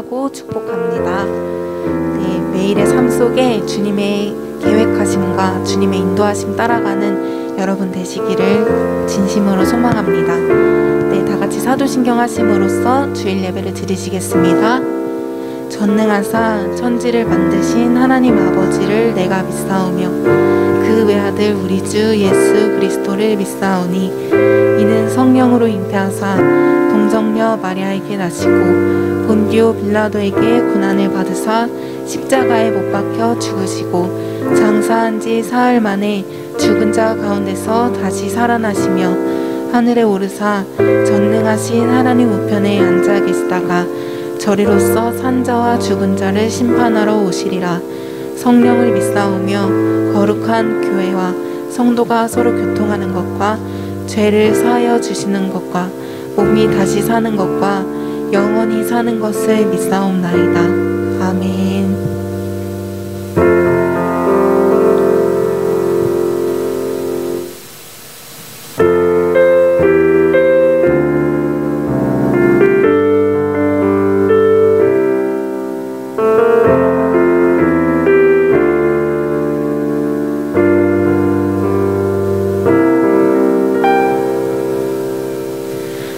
기도하고 축복합니다. 네, 매일의 삶 속에 주님의 계획하심과 주님의 인도하심 따라가는 여러분 되시기를 진심으로 소망합니다. 네, 다 같이 사도신경 하심으로써 주일 예배를 드리시겠습니다. 전능하사 천지를 만드신 하나님 아버지를 내가 믿사오며 그 외아들 우리 주 예수 그리스도를 믿사오니 이는 성령으로 잉태하사 동정녀 마리아에게 나시고 본디오 빌라도에게 고난을 받으사 십자가에 못 박혀 죽으시고 장사한 지 사흘 만에 죽은 자 가운데서 다시 살아나시며 하늘에 오르사 전능하신 하나님 우편에 앉아 계시다가 저리로서 산 자와 죽은 자를 심판하러 오시리라. 성령을 믿사오며 거룩한 교회와 성도가 서로 교통하는 것과 죄를 사하여 주시는 것과 몸이 다시 사는 것과 영원히 사는 것을 믿사옵나이다. 아멘.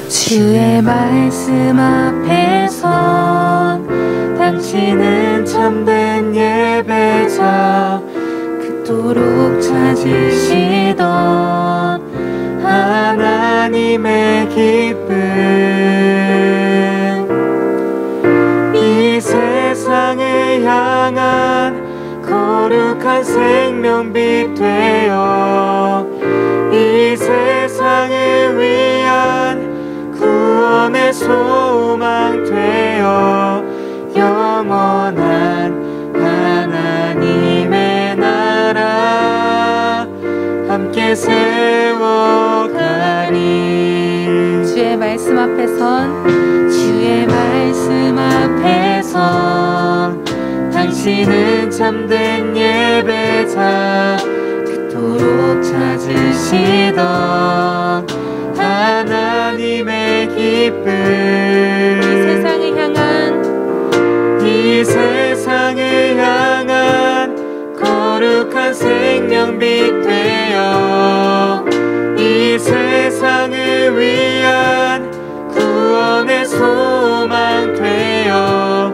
주의 말씀 앞에선 당신은 참된 예배자 그토록 찾으시던 하나님의 기쁨 이 세상을 향한 거룩한 생명빛 되어 이 세상을 위한 구원의 소망 되어 영원한 하나님의 나라 함께 세워가리. 주의 말씀 앞에선 주의 말씀 앞에선 당신은 참된 예배자 그토록 찾으시던 하나님의 기쁨 이 세상을 향한 거룩한 생명빛 되어 이 세상을 위한 구원의 소망 되어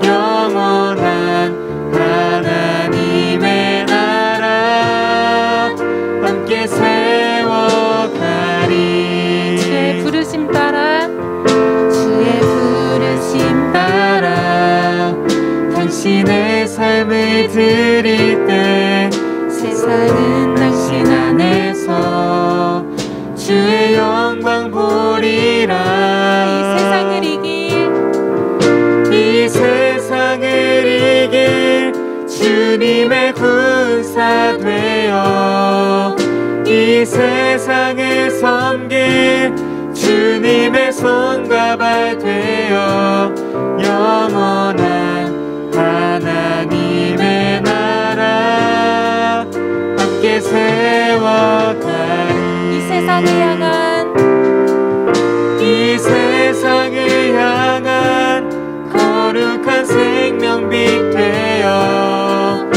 영원한 하나님의 나라 함께 세워가리. 주의 부르심 따라 당신의 삶을 드릴 때 세상은 당신 안에서 주의 영광 보리라. 이 세상을 이길 주님의 군사 되어 이 세상을 섬길 주님의 손과 발 되어 영원한 하나님의 나라 함께 세워가리. 이 세상을 향한 거룩한 생명빛 되어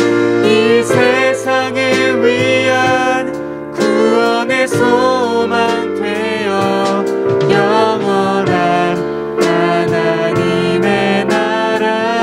이 세상을 위한 구원의 소망 되어 영원한 하나님의 나라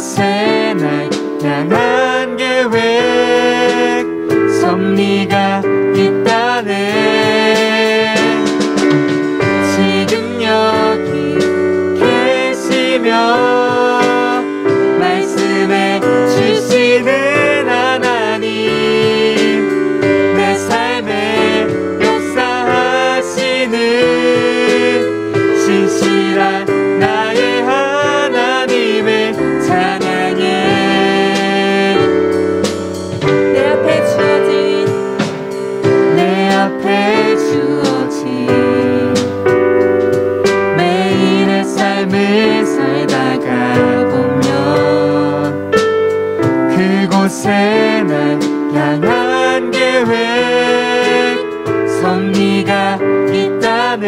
그곳에 날 향한 계획 섭리가 있다네. 지금 여기 계시며 말씀해 주시는 하나님, 내 삶에 역사하시는 신실한 나의 하나님의 찬양해. 내 앞에 주어진 매일의 삶을 살다가 보면 그곳에 날 향한 계획 섭리가 있다네.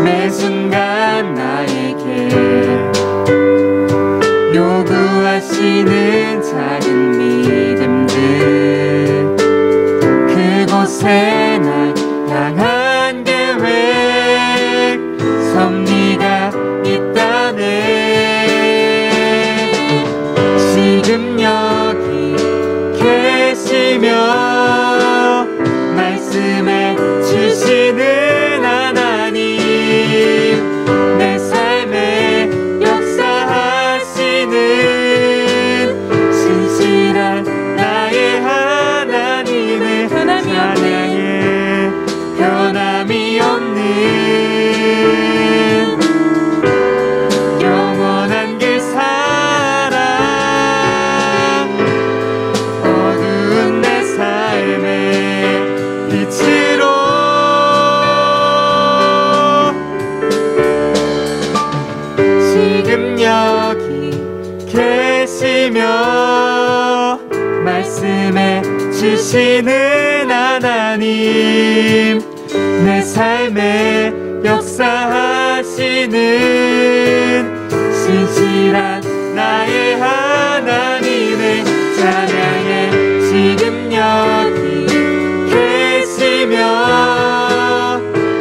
매 순간 나에게 요구하시는 작은 믿음들, 그곳에 날 향한 계획 섭리가 있다네. 지금 여기 계시며 말씀해 주시는 하나님, 내 삶에 역사하시는 신실한 나의 하나님의 찬양해. 변함이 없는 영원한 그 사랑, 어두운 내 삶의 빛으로 지금 여기 계시며 말씀해 주시는 하나님, 내 삶에 역사하시는 신실한 나의 하나님의 찬양해. 지금 여기 계시며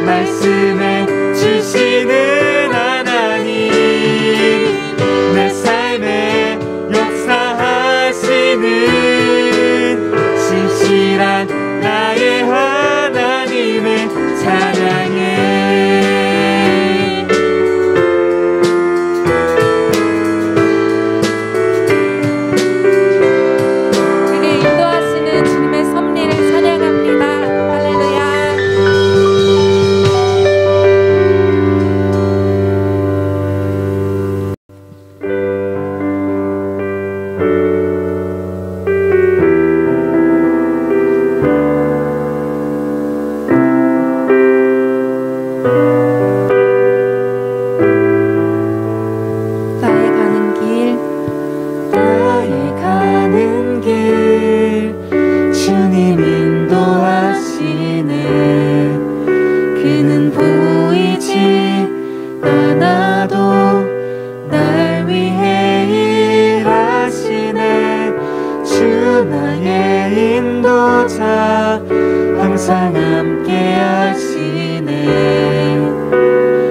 말씀해 주시는 하나님, 내 삶에 역사하시는 신실한 나의 하나님의 찬양해. 그게 인도하시는 주님의 섭리를 찬양합니다. 할렐루야. 나의 가는 길, 나의 가는 길 주님 인도하시네. 그는 보이지 않아도 날 위해 일하시네. 주 나의 인도자 항상 함께 하시네.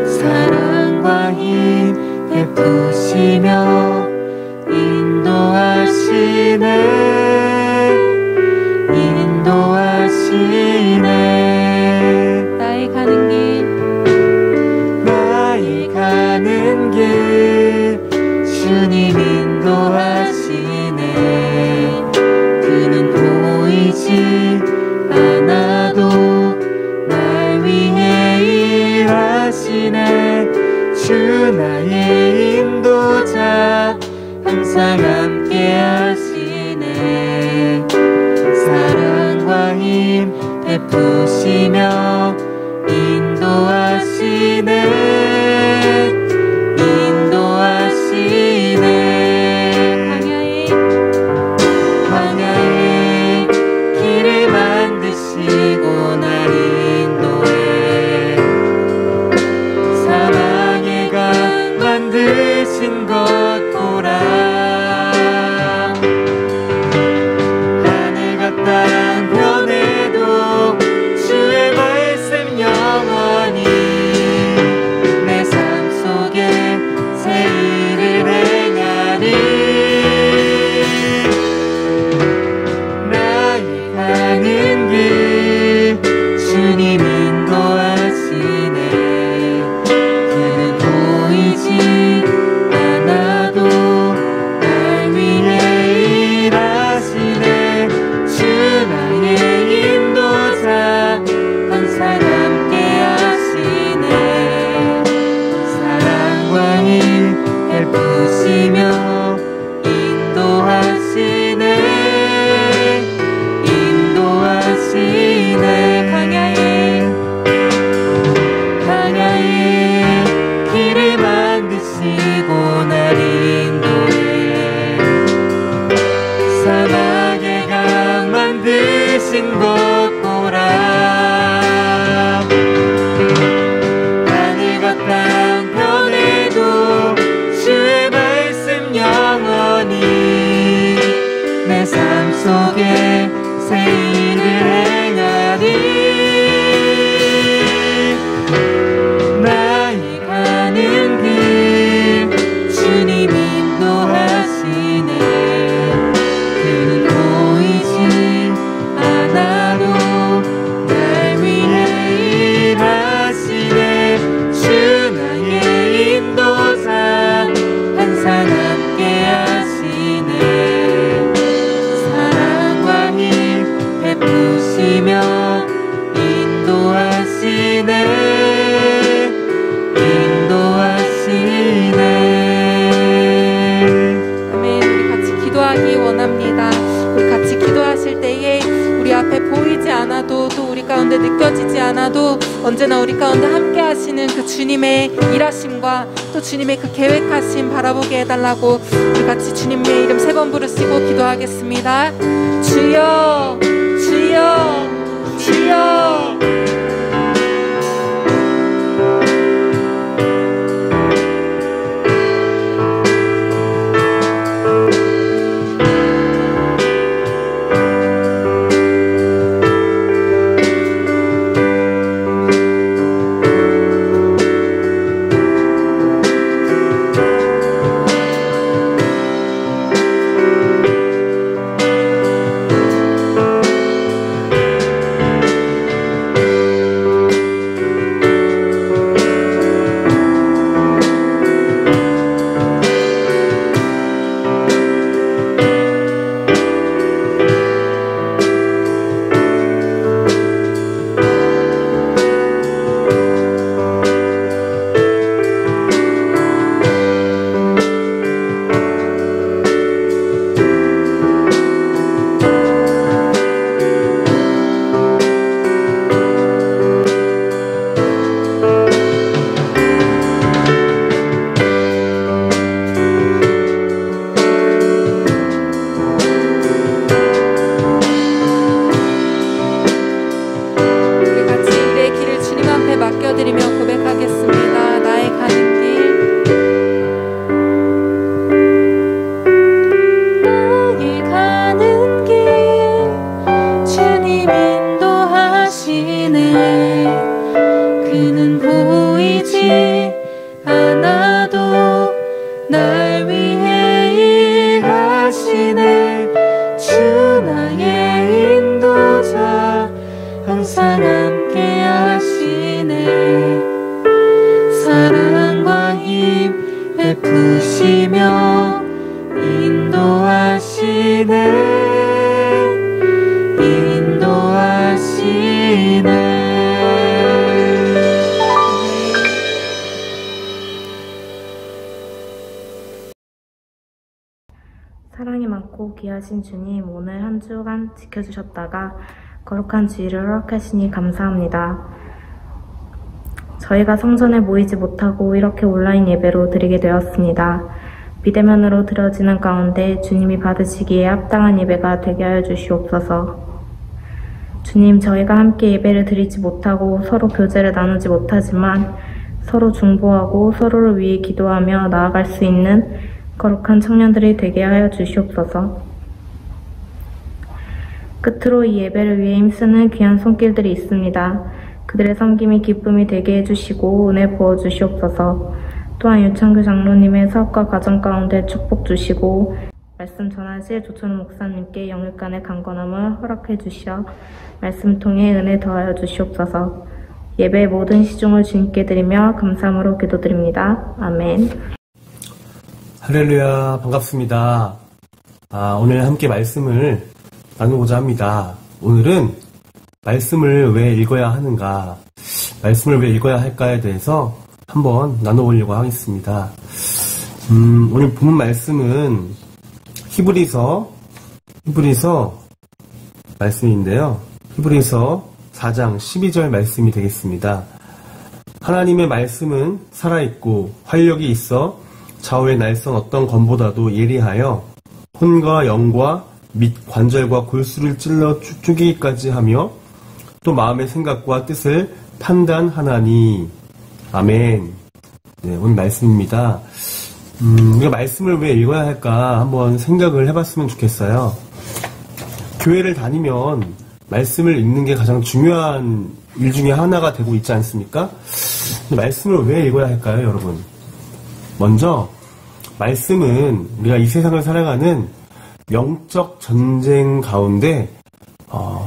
사랑과 힘 베푸시며 인도하시네. 인도하시네. 나의 가는 길, 나의 가는 길 주님 인도하시네. 그는 보이지 않아도 날 위해 일하시네. 주 나의 인도자 항상 함께 하시네. 사랑과 힘 베푸시며 인도하시네. 인도하시네. 광야에 길을 만드시고 날 인도해. 사방에 강 만드신 것 보라. 하늘과 땅 변해도 주의 말 느껴지지 않아도 언제나 우리 가운데 함께 하시는 그 주님의 일하심과 또 주님의 그 계획하심 바라보게 해달라고 우리 같이 주님의 이름 3번 부르시고 기도하겠습니다. 주여 주여 주여. 사랑이 많고 귀하신 주님, 오늘 한 주간 지켜주셨다가 거룩한 주일을 허락하시니 감사합니다. 저희가 성전에 모이지 못하고 이렇게 온라인 예배로 드리게 되었습니다. 비대면으로 드려지는 가운데 주님이 받으시기에 합당한 예배가 되게 하여 주시옵소서. 주님, 저희가 함께 예배를 드리지 못하고 서로 교제를 나누지 못하지만 서로 중보하고 서로를 위해 기도하며 나아갈 수 있는 거룩한 청년들이 되게 하여 주시옵소서. 끝으로 이 예배를 위해 힘쓰는 귀한 손길들이 있습니다. 그들의 섬김이 기쁨이 되게 해주시고 은혜 부어주시옵소서. 또한 유창규 장로님의 사업과 가정 가운데 축복 주시고 말씀 전하실 조천우 목사님께 영육간의 강건함을 허락해 주시어 말씀 통해 은혜 더하여 주시옵소서. 예배의 모든 시중을 주님께 드리며 감사함으로 기도드립니다. 아멘. 할렐루야, 반갑습니다. 오늘 함께 말씀을 나누고자 합니다. 오늘은 말씀을 왜 읽어야 하는가, 말씀을 왜 읽어야 할까에 대해서 한번 나눠보려고 하겠습니다. 오늘 본문 말씀은 히브리서 말씀인데요. 히브리서 4장 12절 말씀이 되겠습니다. 하나님의 말씀은 살아있고 활력이 있어 좌우의 날선 어떤 검보다도 예리하여 혼과 영과 및 관절과 골수를 찔러 쪼개기까지 하며 또 마음의 생각과 뜻을 판단하나니. 아멘. 네, 오늘 말씀입니다. 우리가 말씀을 왜 읽어야 할까 한번 생각을 해봤으면 좋겠어요. 교회를 다니면 말씀을 읽는 게 가장 중요한 일 중에 하나가 되고 있지 않습니까? 말씀을 왜 읽어야 할까요, 여러분? 먼저 말씀은 우리가 이 세상을 살아가는 영적 전쟁 가운데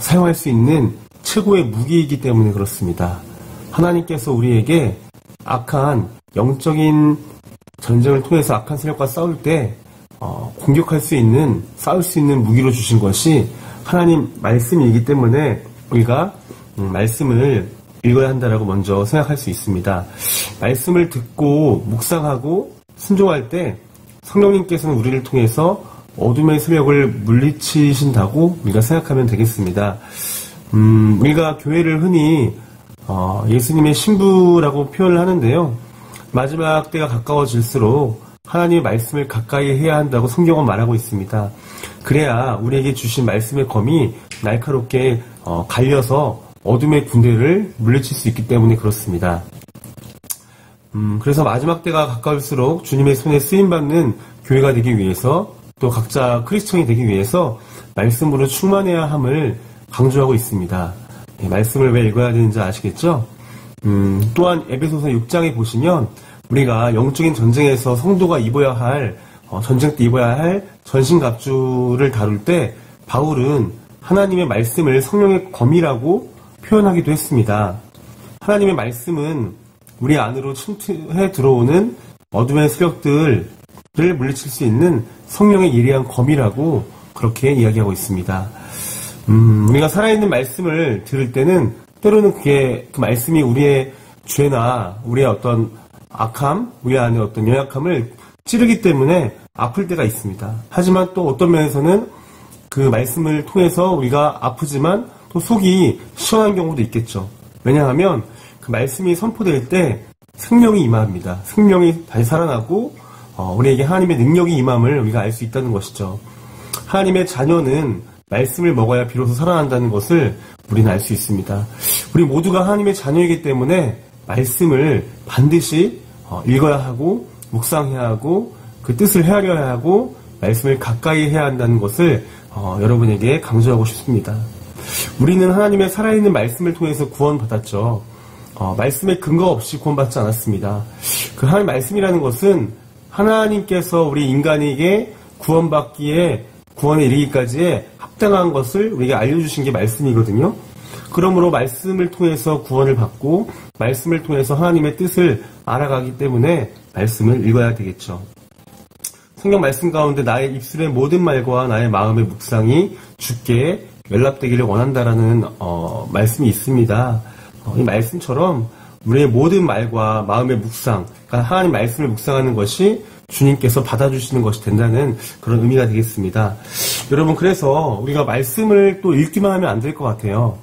사용할 수 있는 최고의 무기이기 때문에 그렇습니다. 하나님께서 우리에게 악한 영적인 전쟁을 통해서 악한 세력과 싸울 때 공격할 수 있는, 싸울 수 있는 무기로 주신 것이 하나님 말씀이기 때문에 우리가 말씀을 읽어야 한다라고 먼저 생각할 수 있습니다. 말씀을 듣고 묵상하고 순종할 때 성령님께서는 우리를 통해서 어둠의 세력을 물리치신다고 우리가 생각하면 되겠습니다. 우리가 교회를 흔히 예수님의 신부라고 표현을 하는데요. 마지막 때가 가까워질수록 하나님의 말씀을 가까이 해야 한다고 성경은 말하고 있습니다. 그래야 우리에게 주신 말씀의 검이 날카롭게 갈려서 어둠의 군대를 물리칠 수 있기 때문에 그렇습니다. 그래서 마지막 때가 가까울수록 주님의 손에 쓰임받는 교회가 되기 위해서 또 각자 크리스천이 되기 위해서 말씀으로 충만해야 함을 강조하고 있습니다. 말씀을 왜 읽어야 되는지 아시겠죠? 또한 에베소서 6장에 보시면 우리가 영적인 전쟁에서 성도가 입어야 할 전쟁 때 입어야 할 전신갑주를 다룰 때 바울은 하나님의 말씀을 성령의 검이라고 표현하기도 했습니다. 하나님의 말씀은 우리 안으로 침투해 들어오는 어둠의 세력들을 물리칠 수 있는 성령의 예리한 검이라고 그렇게 이야기하고 있습니다. 우리가 살아있는 말씀을 들을 때는 때로는 그 말씀이 우리의 죄나 우리의 어떤 악함, 우리 안의 어떤 연약함을 찌르기 때문에 아플 때가 있습니다. 하지만 또 어떤 면에서는 그 말씀을 통해서 우리가 아프지만 또 속이 시원한 경우도 있겠죠. 왜냐하면 그 말씀이 선포될 때 생명이 임합니다. 생명이 다시 살아나고 우리에게 하나님의 능력이 임함을 우리가 알 수 있다는 것이죠. 하나님의 자녀는 말씀을 먹어야 비로소 살아난다는 것을 우리는 알 수 있습니다. 우리 모두가 하나님의 자녀이기 때문에 말씀을 반드시 읽어야 하고 묵상해야 하고 그 뜻을 헤아려야 하고 말씀을 가까이 해야 한다는 것을 여러분에게 강조하고 싶습니다. 우리는 하나님의 살아있는 말씀을 통해서 구원받았죠. 말씀에 근거 없이 구원받지 않았습니다. 그 하나님 말씀이라는 것은 하나님께서 우리 인간에게 구원받기에 구원에 이르기까지의 합당한 것을 우리에게 알려주신 게 말씀이거든요. 그러므로 말씀을 통해서 구원을 받고 말씀을 통해서 하나님의 뜻을 알아가기 때문에 말씀을 읽어야 되겠죠. 성경 말씀 가운데 나의 입술의 모든 말과 나의 마음의 묵상이 주께 연락되기를 원한다라는 말씀이 있습니다. 이 말씀처럼 우리의 모든 말과 마음의 묵상, 그러니까 하나님 말씀을 묵상하는 것이 주님께서 받아주시는 것이 된다는 그런 의미가 되겠습니다. 여러분, 그래서 우리가 말씀을 또 읽기만 하면 안 될 것 같아요.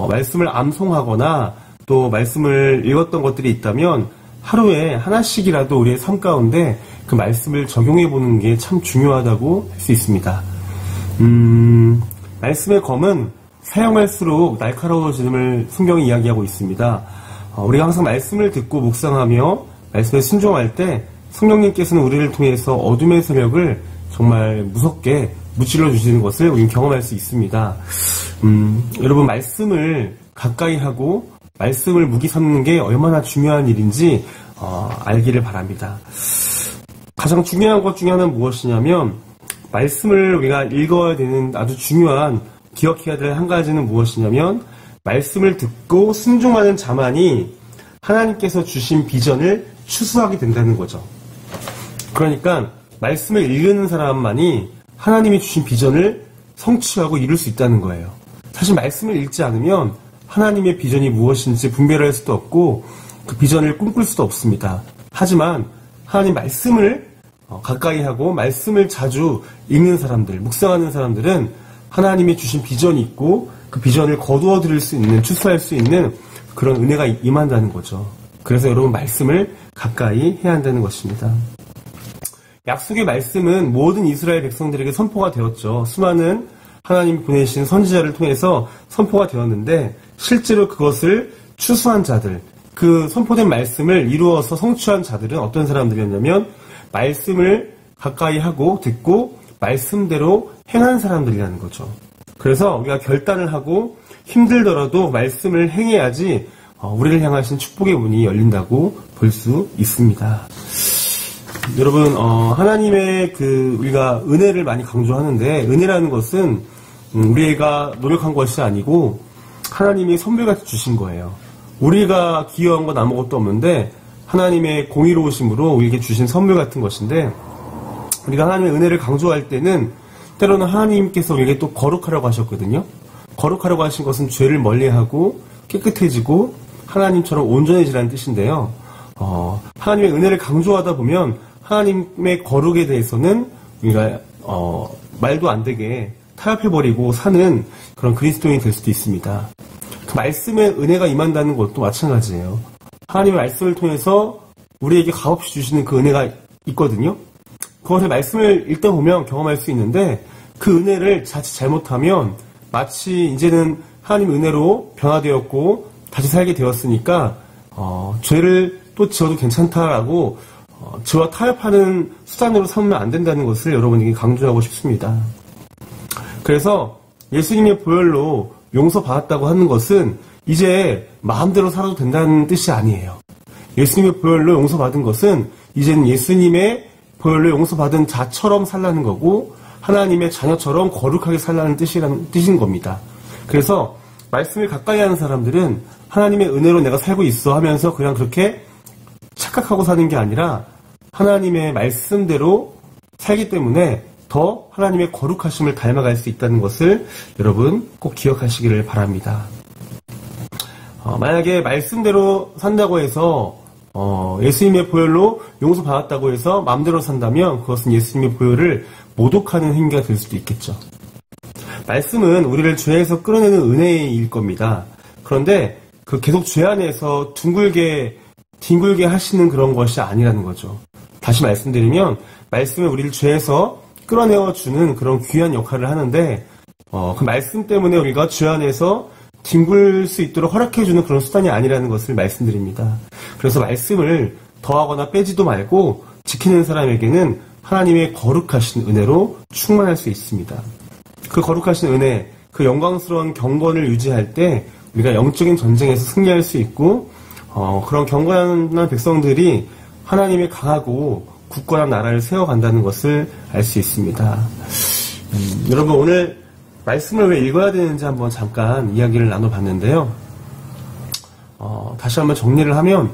말씀을 암송하거나 또 말씀을 읽었던 것들이 있다면 하루에 하나씩이라도 우리의 삶 가운데 그 말씀을 적용해 보는 게 참 중요하다고 할 수 있습니다. 말씀의 검은 사용할수록 날카로워짐을 성경이 이야기하고 있습니다. 우리가 항상 말씀을 듣고 묵상하며 말씀에 순종할 때 성령님께서는 우리를 통해서 어둠의 세력을 정말 무섭게 무찔러 주시는 것을 우리는 경험할 수 있습니다. 여러분, 말씀을 가까이 하고 말씀을 무기 삼는 게 얼마나 중요한 일인지 알기를 바랍니다. 가장 중요한 것 중에 하나는 무엇이냐면 말씀을 우리가 읽어야 되는 아주 중요한 기억해야 될 한 가지는 무엇이냐면 말씀을 듣고 순종하는 자만이 하나님께서 주신 비전을 추수하게 된다는 거죠. 그러니까 말씀을 읽는 사람만이 하나님이 주신 비전을 성취하고 이룰 수 있다는 거예요. 사실 말씀을 읽지 않으면 하나님의 비전이 무엇인지 분별할 수도 없고 그 비전을 꿈꿀 수도 없습니다. 하지만 하나님 말씀을 가까이 하고 말씀을 자주 읽는 사람들, 묵상하는 사람들은 하나님이 주신 비전이 있고 그 비전을 거두어 들일 수 있는, 추수할 수 있는 그런 은혜가 임한다는 거죠. 그래서 여러분, 말씀을 가까이 해야 한다는 것입니다. 약속의 말씀은 모든 이스라엘 백성들에게 선포가 되었죠. 수많은 하나님이 보내신 선지자를 통해서 선포가 되었는데 실제로 그것을 추수한 자들, 그 선포된 말씀을 이루어서 성취한 자들은 어떤 사람들이었냐면 말씀을 가까이 하고 듣고 말씀대로 행한 사람들이라는 거죠. 그래서 우리가 결단을 하고 힘들더라도 말씀을 행해야지 우리를 향하신 축복의 문이 열린다고 볼 수 있습니다. 여러분, 하나님의 우리가 은혜를 많이 강조하는데 은혜라는 것은 우리가 노력한 것이 아니고 하나님이 선물같이 주신 거예요. 우리가 기여한 건 아무것도 없는데 하나님의 공의로우심으로 우리에게 주신 선물 같은 것인데 우리가 하나님의 은혜를 강조할 때는 때로는 하나님께서 우리에게 또 거룩하라고 하셨거든요. 거룩하라고 하신 것은 죄를 멀리하고 깨끗해지고 하나님처럼 온전해지라는 뜻인데요. 하나님의 은혜를 강조하다 보면 하나님의 거룩에 대해서는 우리가 말도 안 되게 타협해버리고 사는 그런 그리스도인이 될 수도 있습니다. 그 말씀의 은혜가 임한다는 것도 마찬가지예요. 하나님의 말씀을 통해서 우리에게 값없이 주시는 그 은혜가 있거든요. 그것을 말씀을 읽다 보면 경험할 수 있는데 그 은혜를 자칫 잘못하면 마치 이제는 하나님의 은혜로 변화되었고 다시 살게 되었으니까 죄를 또 지어도 괜찮다라고 죄와 타협하는 수단으로 삼으면 안 된다는 것을 여러분에게 강조하고 싶습니다. 그래서 예수님의 보혈로 용서받았다고 하는 것은 이제 마음대로 살아도 된다는 뜻이 아니에요. 예수님의 보혈로 용서받은 것은 이제는 예수님의 보혈로 용서받은 자처럼 살라는 거고 하나님의 자녀처럼 거룩하게 살라는 뜻인 겁니다. 그래서 말씀을 가까이 하는 사람들은 하나님의 은혜로 내가 살고 있어 하면서 그냥 그렇게 착각하고 사는 게 아니라 하나님의 말씀대로 살기 때문에 더 하나님의 거룩하심을 닮아갈 수 있다는 것을 여러분 꼭 기억하시기를 바랍니다. 만약에 말씀대로 산다고 해서 예수님의 보혈로 용서받았다고 해서 마음대로 산다면 그것은 예수님의 보혈을 모독하는 행위가 될 수도 있겠죠. 말씀은 우리를 죄에서 끌어내는 은혜일 겁니다. 그런데 그 계속 죄 안에서 뒹굴게 하시는 그런 것이 아니라는 거죠. 다시 말씀드리면 말씀은 우리를 죄에서 끌어내어주는 그런 귀한 역할을 하는데 그 말씀 때문에 우리가 죄 안에서 뒹굴 수 있도록 허락해주는 그런 수단이 아니라는 것을 말씀드립니다. 그래서 말씀을 더하거나 빼지도 말고 지키는 사람에게는 하나님의 거룩하신 은혜로 충만할 수 있습니다. 그 거룩하신 은혜, 그 영광스러운 경건을 유지할 때 우리가 영적인 전쟁에서 승리할 수 있고 그런 경건한 백성들이 하나님의 강하고 굳건한 나라를 세워간다는 것을 알 수 있습니다. 여러분 오늘 말씀을 왜 읽어야 되는지 한번 잠깐 이야기를 나눠봤는데요. 다시 한번 정리를 하면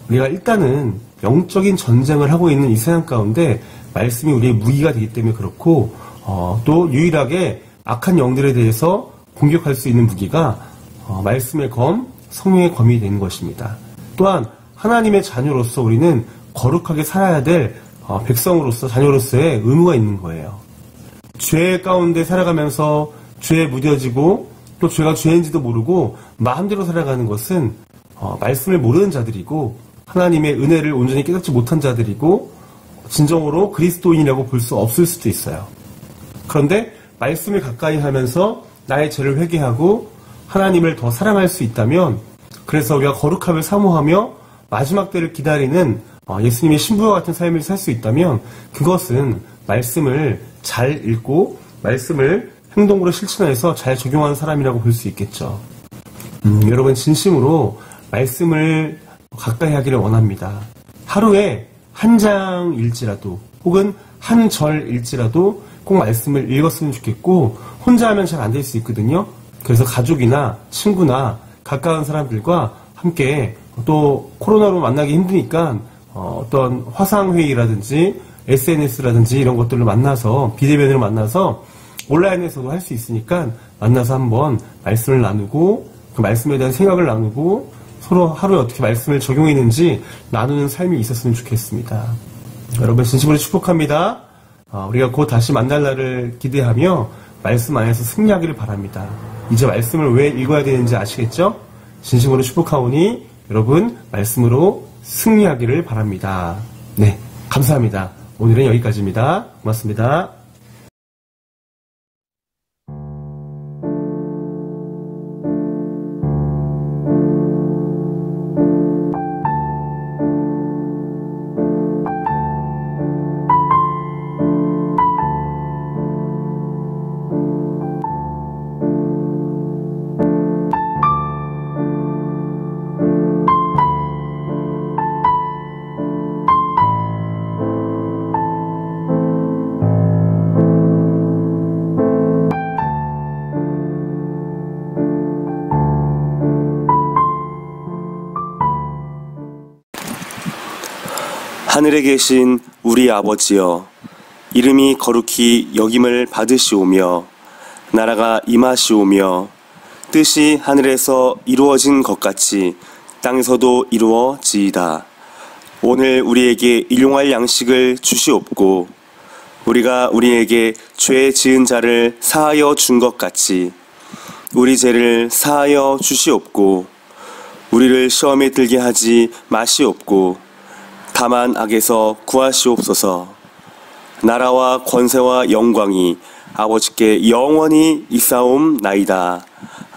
우리가 일단은 영적인 전쟁을 하고 있는 이 세상 가운데 말씀이 우리의 무기가 되기 때문에 그렇고 또 유일하게 악한 영들에 대해서 공격할 수 있는 무기가 말씀의 검, 성령의 검이 되는 것입니다. 또한 하나님의 자녀로서 우리는 거룩하게 살아야 될 백성으로서 자녀로서의 의무가 있는 거예요. 죄 가운데 살아가면서 죄에 무뎌지고 또 죄가 죄인지도 모르고 마음대로 살아가는 것은 말씀을 모르는 자들이고 하나님의 은혜를 온전히 깨닫지 못한 자들이고 진정으로 그리스도인이라고 볼 수 없을 수도 있어요. 그런데 말씀을 가까이 하면서 나의 죄를 회개하고 하나님을 더 사랑할 수 있다면 그래서 우리가 거룩함을 사모하며 마지막 때를 기다리는 예수님의 신부와 같은 삶을 살 수 있다면 그것은 말씀을 잘 읽고 말씀을 행동으로 실천해서 잘 적용하는 사람이라고 볼 수 있겠죠. 여러분 진심으로 말씀을 가까이 하기를 원합니다. 하루에 한 장일지라도 혹은 한 절일지라도 꼭 말씀을 읽었으면 좋겠고 혼자 하면 잘 안 될 수 있거든요. 그래서 가족이나 친구나 가까운 사람들과 함께 또 코로나로 만나기 힘드니까 어떤 화상회의라든지 SNS라든지 이런 것들로 만나서 비대면으로 만나서 온라인에서도 할 수 있으니까 만나서 한번 말씀을 나누고 그 말씀에 대한 생각을 나누고 서로 하루에 어떻게 말씀을 적용했는지 나누는 삶이 있었으면 좋겠습니다. 여러분 진심으로 축복합니다. 우리가 곧 다시 만날 날을 기대하며 말씀 안에서 승리하기를 바랍니다. 이제 말씀을 왜 읽어야 되는지 아시겠죠? 진심으로 축복하오니 여러분 말씀으로 승리하기를 바랍니다. 네, 감사합니다. 오늘은 여기까지입니다. 고맙습니다. 하늘에 계신 우리 아버지여, 이름이 거룩히 여김을 받으시오며 나라가 임하시오며 뜻이 하늘에서 이루어진 것 같이 땅에서도 이루어지이다. 오늘 우리에게 일용할 양식을 주시옵고 우리가 우리에게 죄 지은 자를 사하여 준 것 같이 우리 죄를 사하여 주시옵고 우리를 시험에 들게 하지 마시옵고 다만 악에서 구하시옵소서. 나라와 권세와 영광이 아버지께 영원히 있사옵나이다.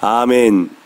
아멘.